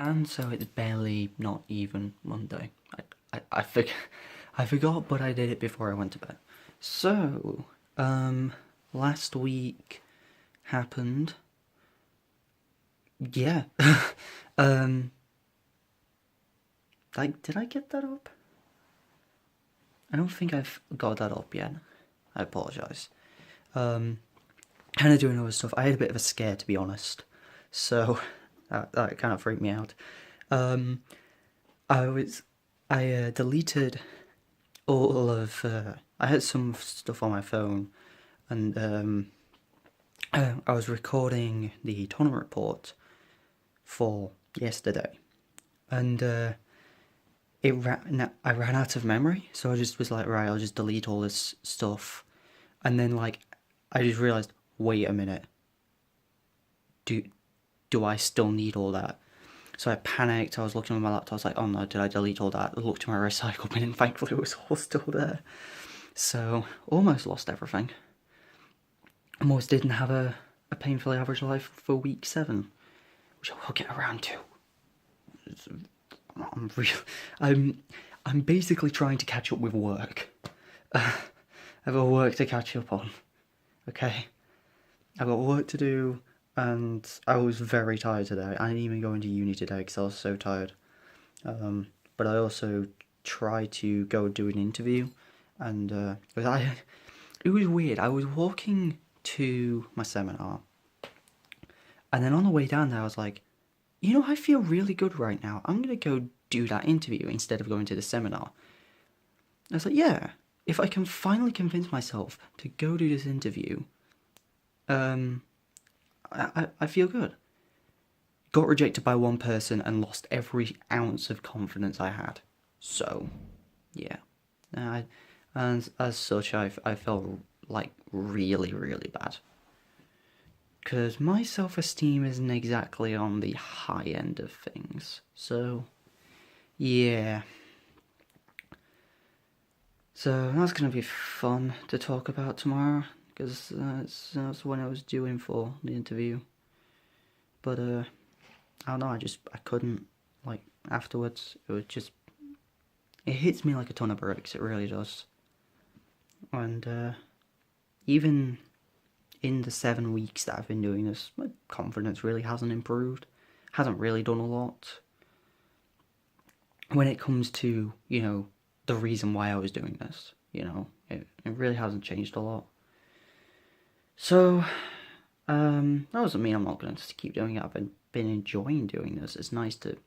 And so it's barely not even Monday. I forgot, but I did it before I went to bed. So, last week happened. Yeah. um, did I get that up? I don't think I've got that up yet. I apologise. Kind of doing other stuff. I had a bit of a scare, to be honest. So, that kind of freaked me out. Um, I was, I deleted all of. I had some stuff on my phone, and I was recording the tournament report for yesterday, and I ran out of memory, so I just was like, right, I'll just delete all this stuff, and then like, I just realized, wait a minute, do do I still need all that? So I panicked. I was looking at my laptop. I was like, oh no, did I delete all that? I looked at my recycle bin, and thankfully it was all still there. So almost lost everything. Almost didn't have a painfully average life for week 7, which I will get around to. I'm real. I'm basically trying to catch up with work. I've got work to catch up on. Okay, I've got work to do, and I was very tired today. I didn't even go into uni today because I was so tired. But I also tried to go do an interview, and it was weird. I was walking to my seminar, and then on the way down there, I was like, you know, I feel really good right now. I'm gonna go do that interview instead of going to the seminar. I was like, yeah, if I can finally convince myself to go do this interview, I feel good. Got rejected by one person and lost every ounce of confidence I had. So, yeah. And as such, I felt like really, really bad. Because my self esteem isn't exactly on the high end of things. So, yeah. So, that's going to be fun to talk about tomorrow. Because that's what I was doing for the interview. But, I don't know, I couldn't. Like, afterwards, it was just. It hits me like a ton of bricks, it really does. And, even in the 7 weeks that I've been doing this, my confidence really hasn't improved. Hasn't really done a lot. When it comes to, the reason why I was doing this, it really hasn't changed a lot. So, that doesn't mean I'm not going to keep doing it. I've been enjoying doing this. It's nice to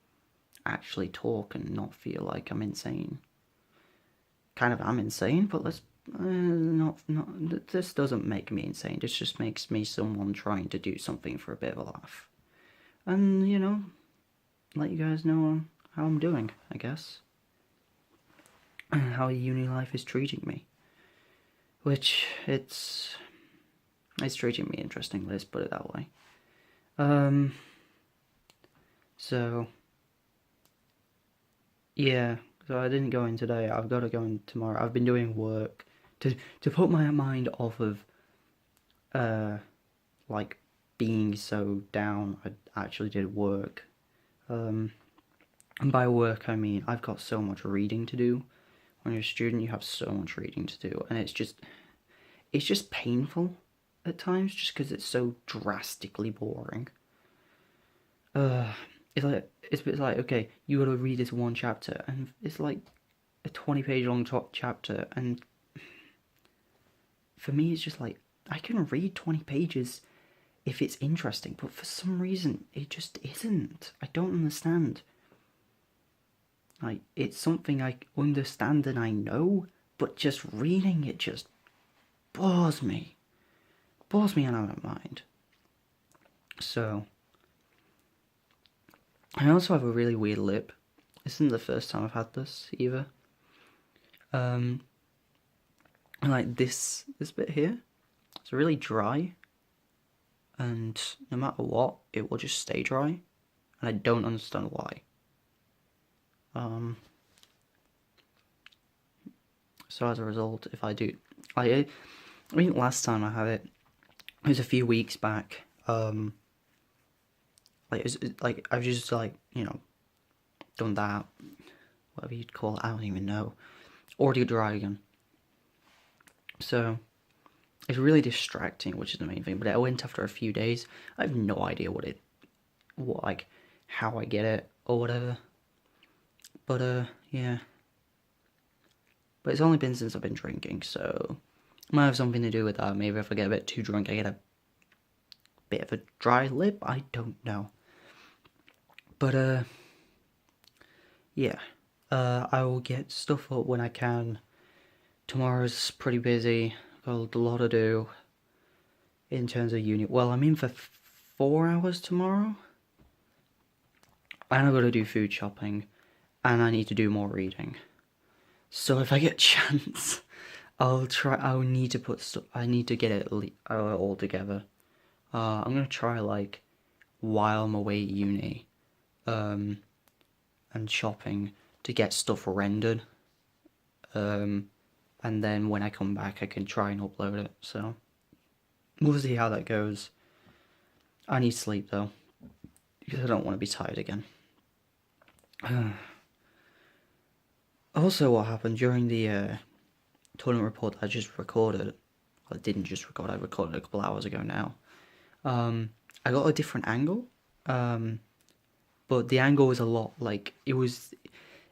actually talk and not feel like I'm insane. Kind of am insane, but let's not. This doesn't make me insane. This just makes me someone trying to do something for a bit of a laugh, and let you guys know how I'm doing. I guess how uni life is treating me, which it's treating me interestingly. Let's put it that way. So yeah. So I didn't go in today. I've got to go in tomorrow. I've been doing work to put my mind off of like being so down. I actually did work. And by work I mean I've got so much reading to do. When you're a student, you have so much reading to do, and it's just painful at times, just because it's so drastically boring. It's a bit like, okay, you gotta read this one chapter, and it's like a 20-page long chapter, and for me, it's just like, I can read 20 pages if it's interesting, but for some reason, it just isn't. I don't understand. Like, it's something I understand and I know, but just reading it just bores me. Bores me and I don't mind. So, I also have a really weird lip. This isn't the first time I've had this either. Like this bit here, it's really dry, and no matter what, it will just stay dry, and I don't understand why. So as a result, if I do, I think last time I had it was a few weeks back. Like I was just like done that, whatever you'd call it, I don't even know. Audio Dragon. So it's really distracting, which is the main thing. But it went after a few days. I have no idea how I get it or whatever. But yeah. But it's only been since I've been drinking, so it might have something to do with that. Maybe if I get a bit too drunk, I get a bit of a dry lip. I don't know. But yeah. I will get stuff up when I can. Tomorrow's pretty busy. Got a lot to do in terms of uni. Well, I'm in for 4 hours tomorrow. And I've got to do food shopping. And I need to do more reading. So if I get a chance, I'll need to put stuff. I need to get it all together. I'm gonna try like while I'm away at uni, and shopping to get stuff rendered. And then when I come back, I can try and upload it. So we'll see how that goes. I need sleep though, because I don't want to be tired again. Also, what happened during the tournament report that I just recorded, well, I didn't just record, I recorded a couple hours ago now. I got a different angle, but the angle was a lot, like, it was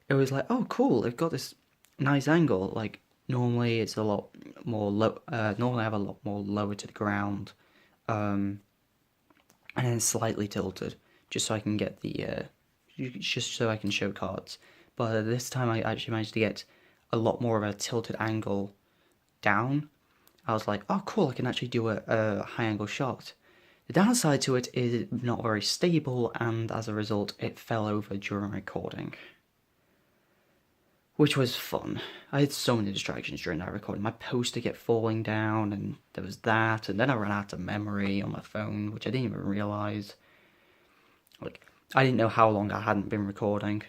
like, oh cool, they've got this nice angle. Like, normally it's a lot more low, normally I have a lot more lower to the ground, and then slightly tilted, just so I can get the, just so I can show cards. But this time I actually managed to get a lot more of a tilted angle down. I was like, oh cool, I can actually do a high angle shot. The downside to it is not very stable, and as a result it fell over during recording. Which was fun. I had so many distractions during that recording. My poster kept falling down, and there was that, and then I ran out of memory on my phone, which I didn't even realise. Like, I didn't know how long I hadn't been recording.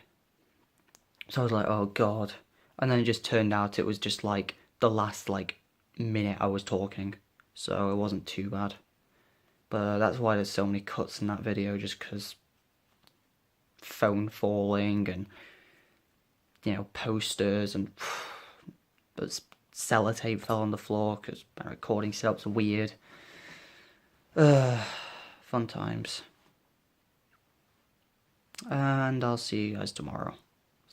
So I was like, oh god. And then it just turned out it was just like the last like minute I was talking. So it wasn't too bad. But that's why there's so many cuts in that video, just because phone falling and, you know, posters and but sellotape fell on the floor because my recording setup's weird. Fun times. And I'll see you guys tomorrow.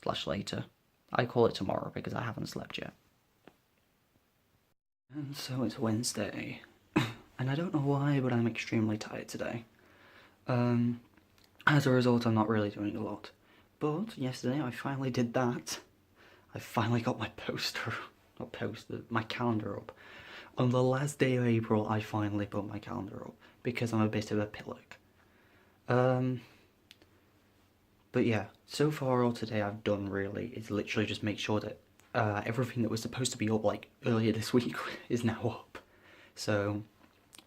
/ later. I call it tomorrow because I haven't slept yet. And so it's Wednesday. And I don't know why, but I'm extremely tired today. As a result, I'm not really doing a lot. But yesterday I finally did that. I finally got my my calendar up. On the last day of April, I finally put my calendar up because I'm a bit of a pillock. But yeah, so far all today I've done really is literally just make sure that everything that was supposed to be up like earlier this week is now up. So,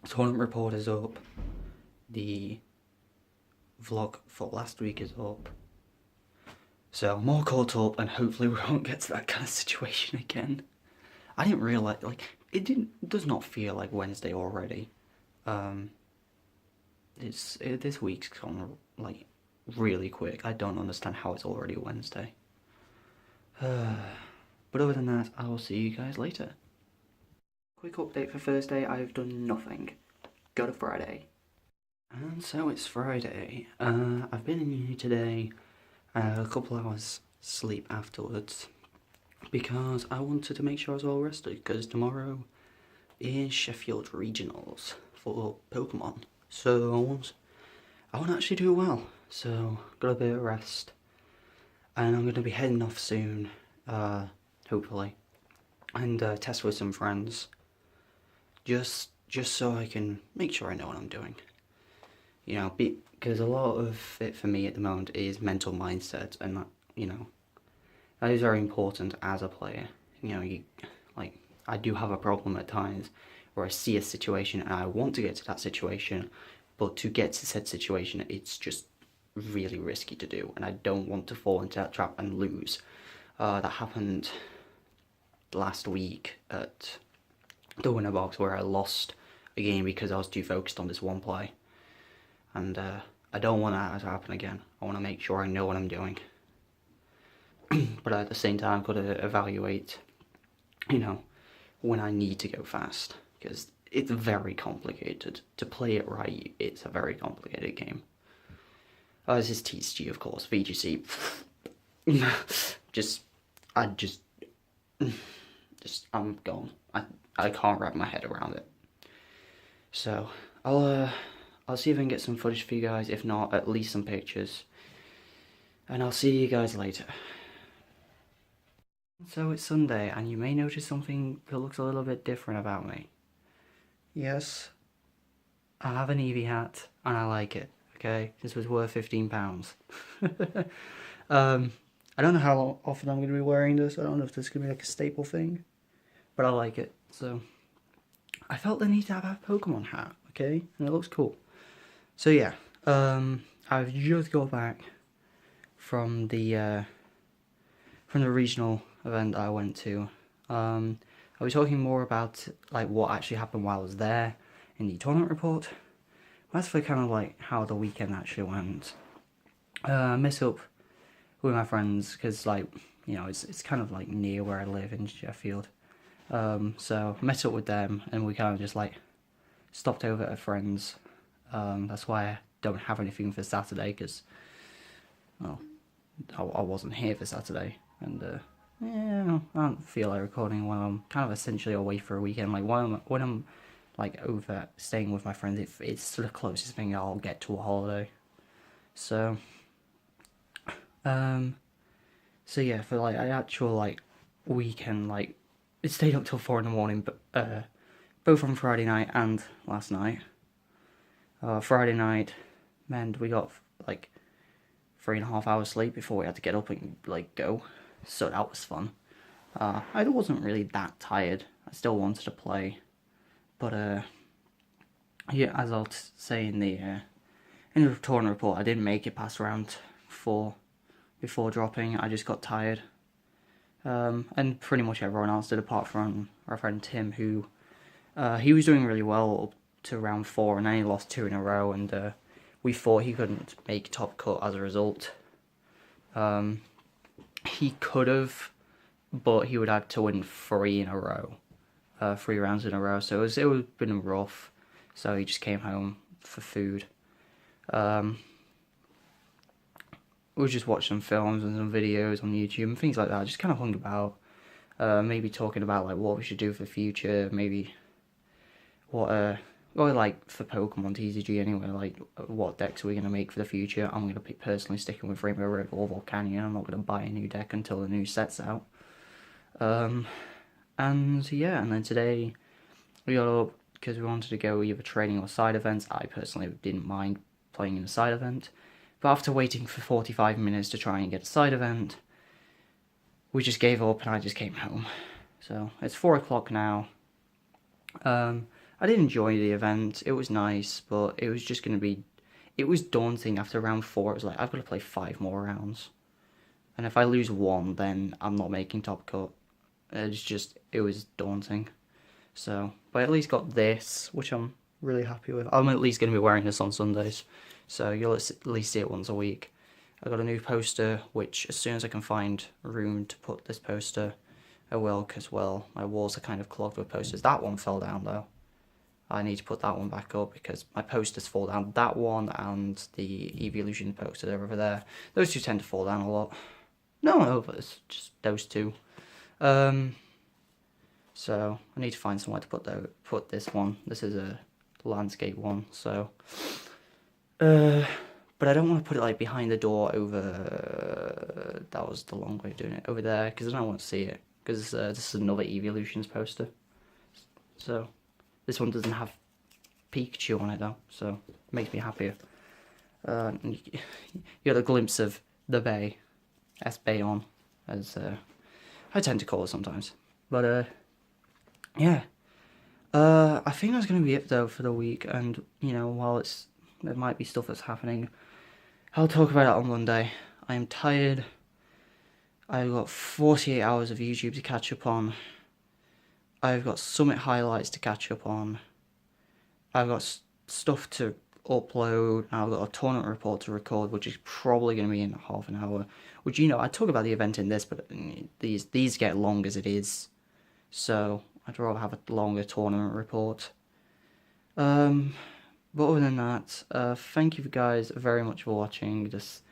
tournament report is up, the vlog for last week is up. So I'm all caught up, and hopefully we won't get to that kind of situation again. I didn't realise, like, it does not feel like Wednesday already. This week's gone like really quick. I don't understand how it's already Wednesday. But other than that, I will see you guys later. Quick update for Thursday, I've done nothing. Go to Friday. And so it's Friday. I've been in uni today. I had a couple hours sleep afterwards because I wanted to make sure I was all rested, because tomorrow is Sheffield Regionals for Pokemon. So I want to actually do well. So, got a bit of rest. And I'm going to be heading off soon, hopefully. And test with some friends. Just so I can make sure I know what I'm doing. You know, because a lot of it for me at the moment is mental mindset. And, that, you know, that is very important as a player. You know, I do have a problem at times where I see a situation and I want to get to that situation. But to get to said situation, it's just really risky to do, and I don't want to fall into that trap and lose. That happened last week at the winner box, where I lost a game because I was too focused on this one play, and I don't want that to happen again. I want to make sure I know what I'm doing. but at the same time, I've got to evaluate, you know, when I need to go fast, because it's very complicated. To play it right, it's a very complicated game. This is TCG, of course. VGC, just, I'm gone. I can't wrap my head around it. So I'll see if I can get some footage for you guys. If not, at least some pictures. And I'll see you guys later. So it's Sunday, and you may notice something that looks a little bit different about me. Yes, I have an Eevee hat, and I like it, okay? This was worth £15. I don't know how often I'm going to be wearing this. I don't know if this is going to be like a staple thing. But I like it, so I felt the need to have a Pokemon hat, okay? And it looks cool. So yeah, I've just got back from the regional event that I went to. I'll be talking more about like what actually happened while I was there in the tournament report. That's for kind of like how the weekend actually went. I met up with my friends because, like, you know, it's kind of like near where I live in Sheffield. So I met up with them, and we kind of just like stopped over at a friend's. That's why I don't have anything for Saturday, because, well, I wasn't here for Saturday, and yeah, I don't feel like recording when I'm kind of essentially away for a weekend. Like when I'm like over staying with my friends, it's the closest thing I'll get to a holiday. So so yeah, for like an actual like weekend, like it stayed up till 4 in the morning, but both on Friday night and last night. Friday night meant we got like 3.5 hours sleep before we had to get up and like go, so that was fun. I wasn't really that tired. I still wanted to play, but yeah, as I'll say in the tournament report, I didn't make it past round 4 before dropping. I just got tired. And pretty much everyone else did, apart from our friend Tim, who he was doing really well up to round 4, and then he lost 2 in a row, and we thought he couldn't make top cut as a result. He could have, but he would have to win 3 in a row, 3 rounds in a row. So it would have been rough. So he just came home for food. We just watched some films and some videos on YouTube and things like that. Just kind of hung about, maybe talking about like what we should do for the future. Maybe what or like for Pokemon TCG anyway. Like what decks are we gonna make for the future? I'm gonna be personally sticking with Rainbow River or Volcanion. I'm not gonna buy a new deck until the new set's out. And yeah, and then today we got up because we wanted to go either training or side events. I personally didn't mind playing in a side event, but after waiting for 45 minutes to try and get a side event, we just gave up and I just came home. So it's 4 o'clock now. I did enjoy the event. It was nice, but it was just going to be... It was daunting after round 4. It was like, I've got to play 5 more rounds. And if I lose 1, then I'm not making top cut. It was daunting. So, but I at least got this, which I'm really happy with. I'm at least going to be wearing this on Sundays, so you'll at least see it once a week. I got a new poster, which as soon as I can find room to put this poster, I will, because, well, my walls are kind of clogged with posters. That one fell down, though. I need to put that one back up because my posters fall down. That one and the Evolution poster over there. Those two tend to fall down a lot. No, but it's just those two. So I need to find somewhere to put this one. This is a landscape one, so. But I don't want to put it like behind the door over. That was the long way of doing it, over there, because I don't want to see it. Because this is another Evolutions poster. So this one doesn't have Pikachu on it though, so it makes me happier. You got a glimpse of the bay, S-Bay-On, as I tend to call it sometimes. But yeah, I think that's gonna be it though for the week. And you know, while there might be stuff that's happening, I'll talk about it on Monday. I am tired. I've got 48 hours of YouTube to catch up on. I've got Summit highlights to catch up on. I've got stuff to upload, and I've got a tournament report to record, which is probably going to be in half an hour. Which, you know, I talk about the event in this, but these get long as it is, so I'd rather have a longer tournament report. But other than that, thank you guys very much for watching this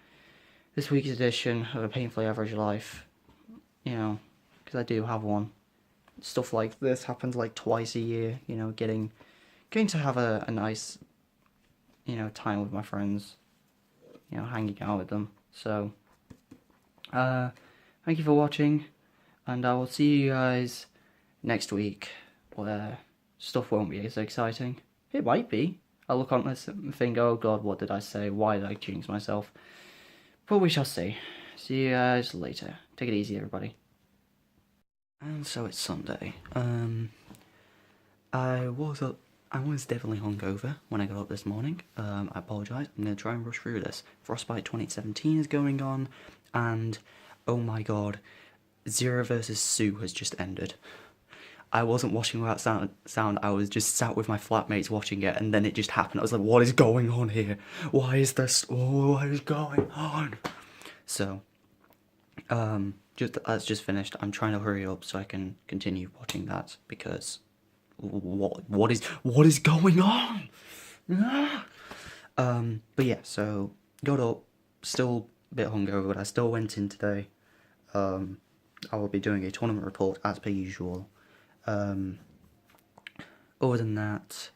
week's edition of A Painfully Average Life. You know, because I do have one. Stuff like this happens like twice a year. You know, getting to have a nice, you know, time with my friends. You know, hanging out with them. So, thank you for watching, and I will see you guys next week, where stuff won't be as exciting. It might be. I'll look on this and think, oh god, what did I say? Why did I jinx myself? But we shall see. See you guys later. Take it easy, everybody. And so it's Sunday. I was definitely hungover when I got up this morning. I apologise. I'm going to try and rush through this. Frostbite 2017 is going on, and oh my god, Zero vs. Sue has just ended. I wasn't watching without sound. I was just sat with my flatmates watching it, and then it just happened. I was like, what is going on here? Why is this? Oh, what is going on? So, that's just finished. I'm trying to hurry up so I can continue watching that, because what is going on? But yeah, so got up, still a bit hungover, but I still went in today. I will be doing a tournament report as per usual. Other than that,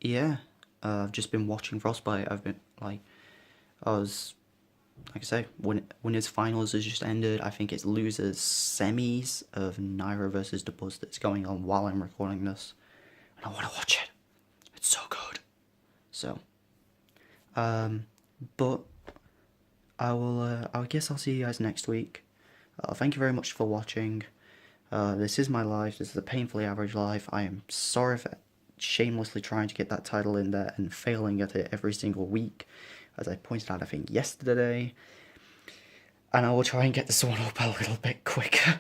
yeah, I've just been watching Frostbite. I've been, like I say, winners finals has just ended. I think it's losers semis of Naira versus Dabuz that's going on while I'm recording this, and I want to watch it. It's so good. So, but I guess I'll see you guys next week. Thank you very much for watching. This is my life. This is a painfully average life. I am sorry for shamelessly trying to get that title in there and failing at it every single week, as I pointed out, I think, yesterday. And I will try and get this one up a little bit quicker.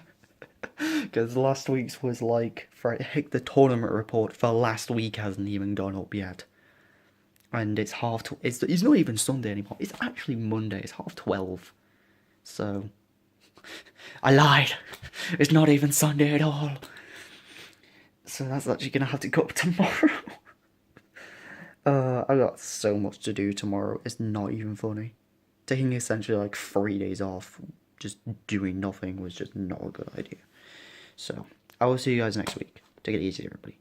Because last week's was like, heck, the tournament report for last week hasn't even gone up yet. And it's it's not even Sunday anymore. It's actually Monday. It's 12:30. So, I lied. It's not even Sunday at all. So that's actually gonna have to go up tomorrow. I got so much to do tomorrow. It's not even funny. Taking essentially like 3 days off, just doing nothing, was just not a good idea. So, I will see you guys next week. Take it easy, everybody.